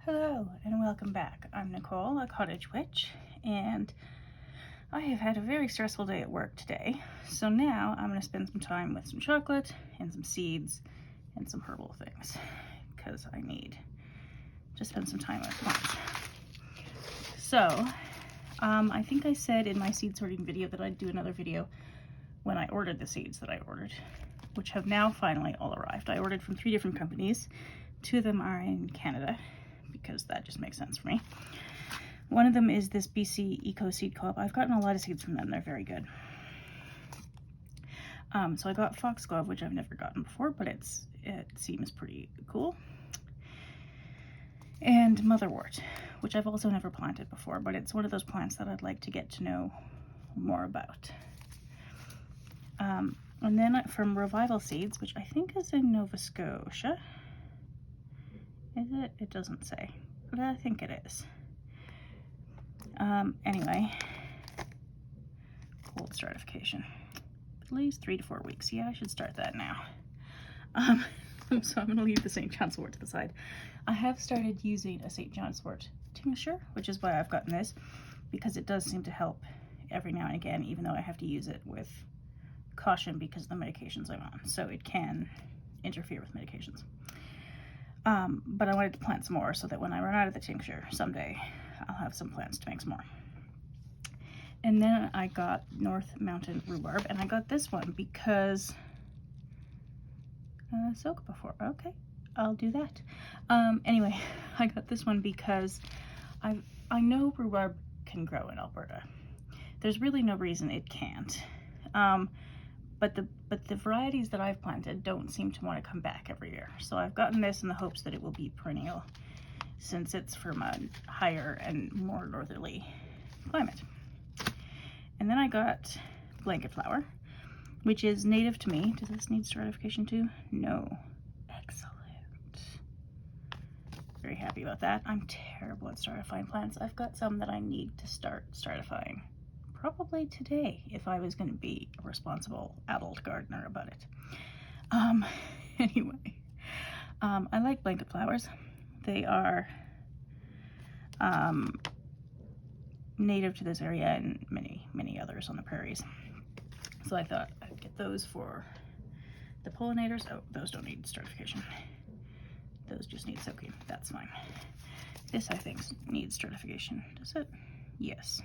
Hello and welcome back. I'm Nicole, a cottage witch, and I have had a very stressful day at work today. So now I'm going to spend some time with some chocolate and some seeds and some herbal things because I need to spend some time with plants. So I think I said in my seed sorting video that I'd do another video when I ordered the seeds that I ordered, which have now finally all arrived. I ordered from 3 different companies. 2 of them are in Canada, because that just makes sense for me. One of them is this BC Eco Seed Co-op. I've gotten a lot of seeds from them. They're very good. So I got foxglove, which I've never gotten before, but it seems pretty cool. And motherwort, which I've also never planted before, but it's one of those plants that I'd like to get to know more about. And then from Revival Seeds, which I think is in Nova Scotia. Is it? It doesn't say, but I think it is. Anyway, cold stratification. At least 3 to 4 weeks. Yeah, I should start that now. So I'm going to leave the St. John's wort to the side. I have started using a St. John's wort tincture, which is why I've gotten this, because it does seem to help every now and again, even though I have to use it with caution because of the medications I'm on. So it can interfere with medications. But I wanted to plant some more so that when I run out of the tincture someday, I'll have some plants to make some more. And then I got North Mountain rhubarb, and I got this one because soak before. Okay, I'll do that. Anyway, I got this one because I know rhubarb can grow in Alberta. There's really no reason it can't. But the varieties that I've planted don't seem to want to come back every year. So I've gotten this in the hopes that it will be perennial, since it's from a higher and more northerly climate. And then I got blanket flower, which is native to me. Does this need stratification too? No. Excellent. Very happy about that. I'm terrible at stratifying plants. I've got some that I need to start stratifying. Probably today, if I was going to be a responsible adult gardener about it. Anyway, I like blanket flowers. They are native to this area and many others on the prairies. So I thought I'd get those for the pollinators. Oh, those don't need stratification. Those just need soaking. That's fine. This, I think, needs stratification. Does it? Yes.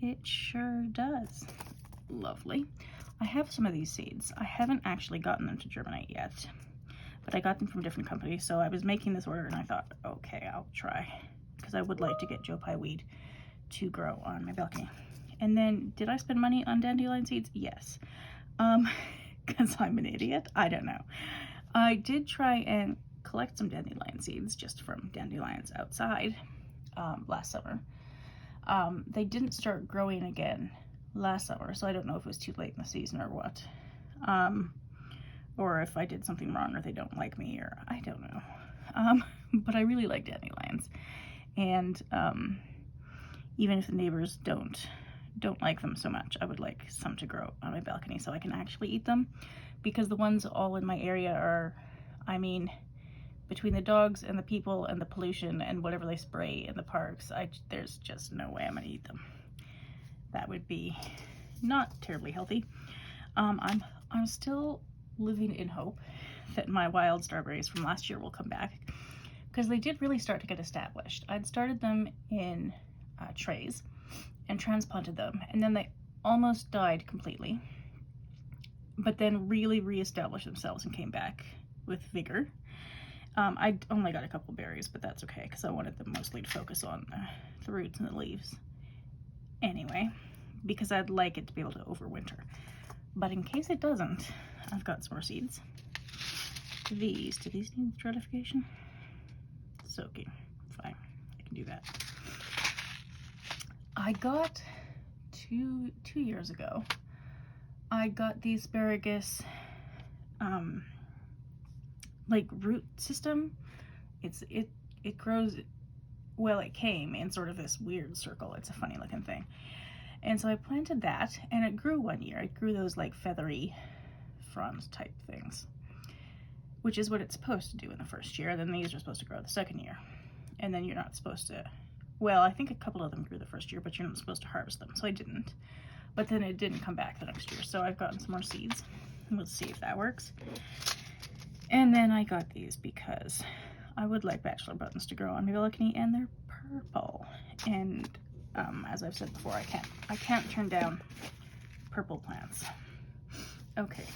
It sure does. Lovely. I have some of these seeds. I haven't actually gotten them to germinate yet, but I got them from different companies. So I was making this order and I thought, okay, I'll try, because I would like to get Joe Pye weed to grow on my balcony. And then, did I spend money on dandelion seeds? Yes. Because I'm an idiot. I don't know. I did try and collect some dandelion seeds just from dandelions outside last summer. They didn't start growing again last summer, so I don't know if it was too late in the season or what. Or if I did something wrong or they don't like me, or I don't know. But I really like dandelions. And even if the neighbors don't like them so much, I would like some to grow on my balcony so I can actually eat them. Because the ones all in my area are, I mean, between the dogs and the people and the pollution and whatever they spray in the parks, there's just no way I'm gonna eat them. That would be not terribly healthy. I'm still living in hope that my wild strawberries from last year will come back, because they did really start to get established. I'd started them in trays and transplanted them, and then they almost died completely, but then really reestablished themselves and came back with vigor. I only got a couple berries, but that's okay, because I wanted them mostly to focus on the roots and the leaves. Anyway, because I'd like it to be able to overwinter. But in case it doesn't, I've got some more seeds. Do these need stratification? Soaking. Fine, I can do that. I got two years ago, I got the asparagus like root system. It grows, well, it came in sort of this weird circle. It's a funny looking thing. And so I planted that, and it grew one year. It grew those like feathery frond type things. which is what it's supposed to do in the first year. Then these are supposed to grow the second year. And then you're not supposed to, well, I think a couple of them grew the first year, but you're not supposed to harvest them, so I didn't. But then it didn't come back the next year, so I've gotten some more seeds. Let's see if that works. And then I got these because I would like bachelor buttons to grow on my balcony, and they're purple. And as I've said before, I can't turn down purple plants. Okay,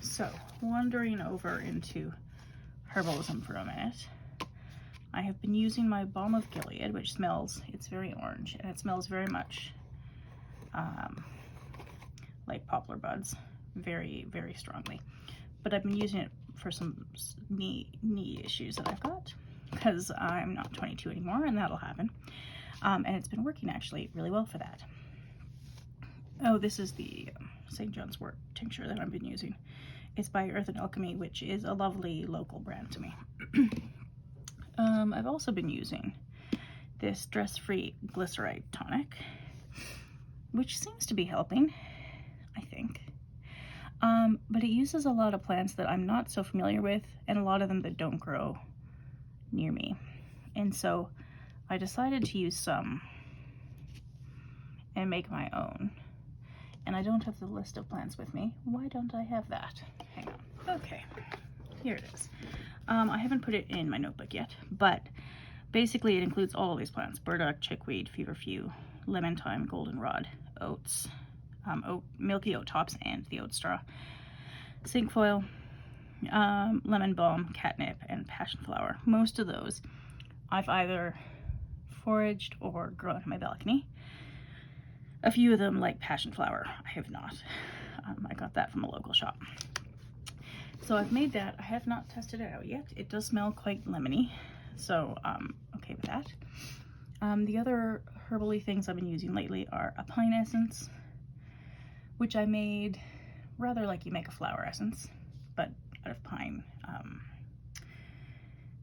so wandering over into Herbalism for a minute. I have been using my Balm of Gilead, which smells, it's very orange, and it smells very much like poplar buds, very, very strongly. But I've been using it for some knee issues that I've got, because I'm not 22 anymore, and that'll happen. And it's been working actually really well for that. Oh, this is the St. John's wort tincture that I've been using. It's by Earth and Alchemy, which is a lovely local brand to me. I've also been using this stress-free glyceride tonic, which seems to be helping, I think. But it uses a lot of plants that I'm not so familiar with, and a lot of them that don't grow near me. And so I decided to use some and make my own. And I don't have the list of plants with me. Why don't I have that? Hang on. Okay, here it is. I haven't put it in my notebook yet, but basically it includes all of these plants: burdock, chickweed, feverfew, lemon thyme, goldenrod, oats, milky oat tops, and the oat straw, cinquefoil, lemon balm, catnip, and passion flower. Most of those I've either foraged or grown on my balcony. A few of them, like passion flower, I have not. I got that from a local shop. So I've made that. I have not tested it out yet. It does smell quite lemony, so I'm okay with that. The other herbally things I've been using lately are a pine essence, which I made rather like you make a flower essence, but out of pine.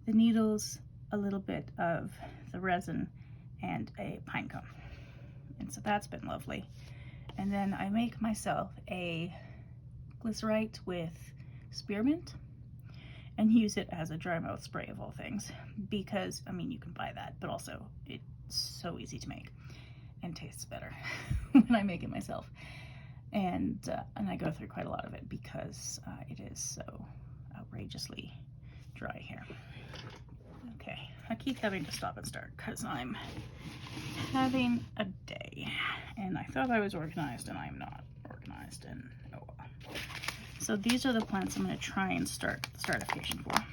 The needles, a little bit of the resin, and a pine cone. And so that's been lovely. And then I make myself a glycerite with spearmint and use it as a dry mouth spray of all things, because I mean, you can buy that, but also it's so easy to make and tastes better when I make it myself. And I go through quite a lot of it because it is so outrageously dry here. Okay, I keep having to stop and start because I'm having a day, and I thought I was organized, and I'm not organized, and oh well. So these are the plants I'm going to try and start startification for.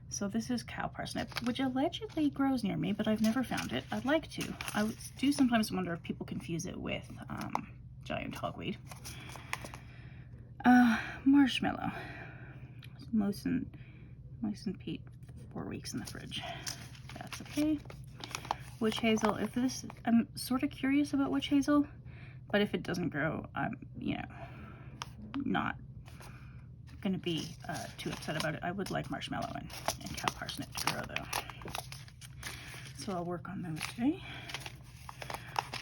So this is cow parsnip, which allegedly grows near me, but I've never found it. I'd like to. I do sometimes wonder if people confuse it with giant hogweed. Marshmallow. Moistened peat 4 weeks in the fridge. That's okay. Witch hazel. If this, I'm sort of curious about witch hazel, but if it doesn't grow, I'm, not gonna be too upset about it. I would like marshmallow and cow parsnip to grow though. So I'll work on those today.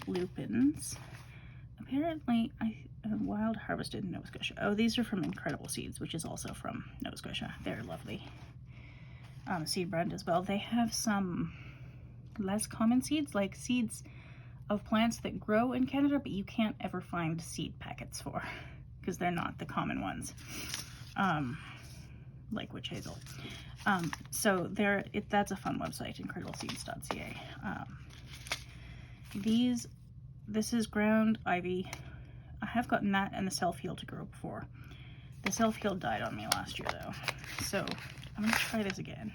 Lupins. Apparently, wild harvested in Nova Scotia. Oh, these are from Incredible Seeds, which is also from Nova Scotia. They're lovely. Seed brand as well. They have some less common seeds, like seeds of plants that grow in Canada, but you can't ever find seed packets for, because they're not the common ones, like witch hazel. So that's a fun website, incredibleseeds.ca. This is ground ivy. I have gotten that and the self-heal to grow before. The self-heal died on me last year though, so I'm gonna try this again.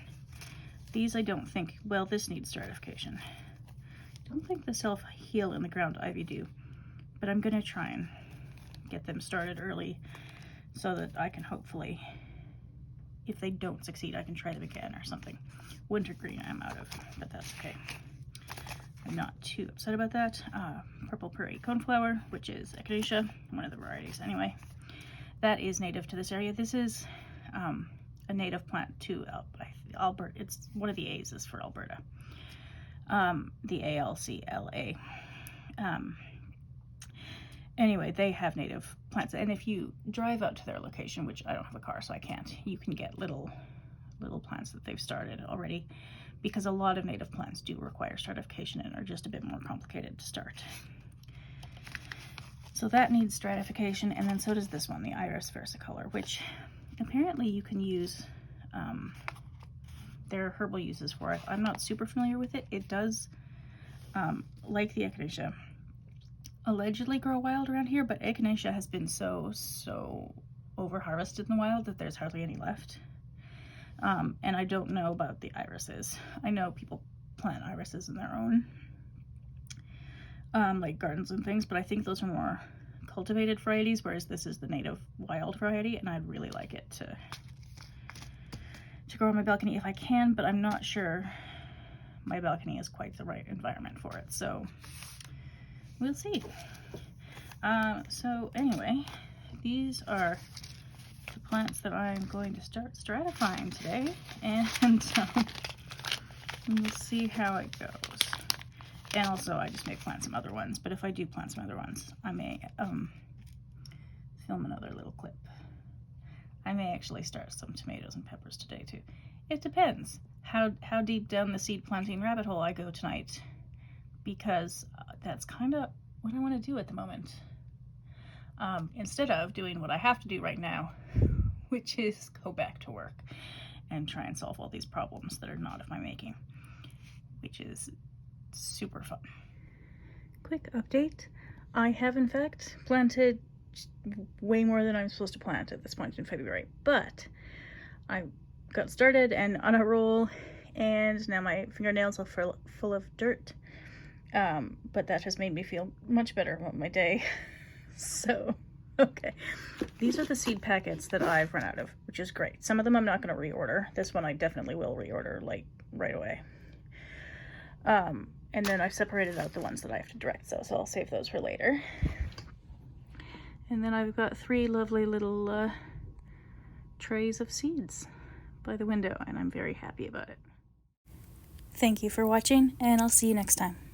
These I don't think, well, this needs stratification. I don't think the self-heal and the ground ivy do, but I'm gonna try and get them started early so that I can hopefully, if they don't succeed, I can try them again or something. Wintergreen I'm out of, but that's okay. I'm not too upset about that. Purple prairie coneflower, which is echinacea, one of the varieties anyway. That is native to this area. This is a native plant to Alberta. It's one of the A's is for Alberta. The ALCLA. anyway, they have native plants, and if you drive out to their location, which I don't have a car so I can't, you can get little plants that they've started already, because a lot of native plants do require stratification and are just a bit more complicated to start. So that needs stratification, and then so does this one, the Iris versicolor, which apparently you can use, there are herbal uses for it. I'm not super familiar with it. It does, like the echinacea, allegedly grow wild around here, but echinacea has been so over harvested in the wild that there's hardly any left. And I don't know about the irises. I know people plant irises in their own like gardens and things, but I think those are more cultivated varieties, whereas this is the native wild variety, and I'd really like it to grow on my balcony if I can, but I'm not sure my balcony is quite the right environment for it, so we'll see. So anyway, these are the plants that I'm going to start stratifying today, and we'll see how it goes. And also, I just may plant some other ones, but if I do plant some other ones, I may film another little clip. I may actually start some tomatoes and peppers today too. It depends how deep down the seed planting rabbit hole I go tonight, because that's kind of what I want to do at the moment. Instead of doing what I have to do right now, which is go back to work and try and solve all these problems that are not of my making, which is super fun. Quick update. I have in fact planted way more than I'm supposed to plant at this point in February, but I got started and on a roll, and now my fingernails are full of dirt, but that has made me feel much better about my day. So okay, these are the seed packets that I've run out of, which is great. Some of them I'm not going to reorder. This one I definitely will reorder, like right away. And then I've separated out the ones that I have to direct sell, so I'll save those for later. And then I've got 3 lovely little trays of seeds by the window, and I'm very happy about it. Thank you for watching, and I'll see you next time.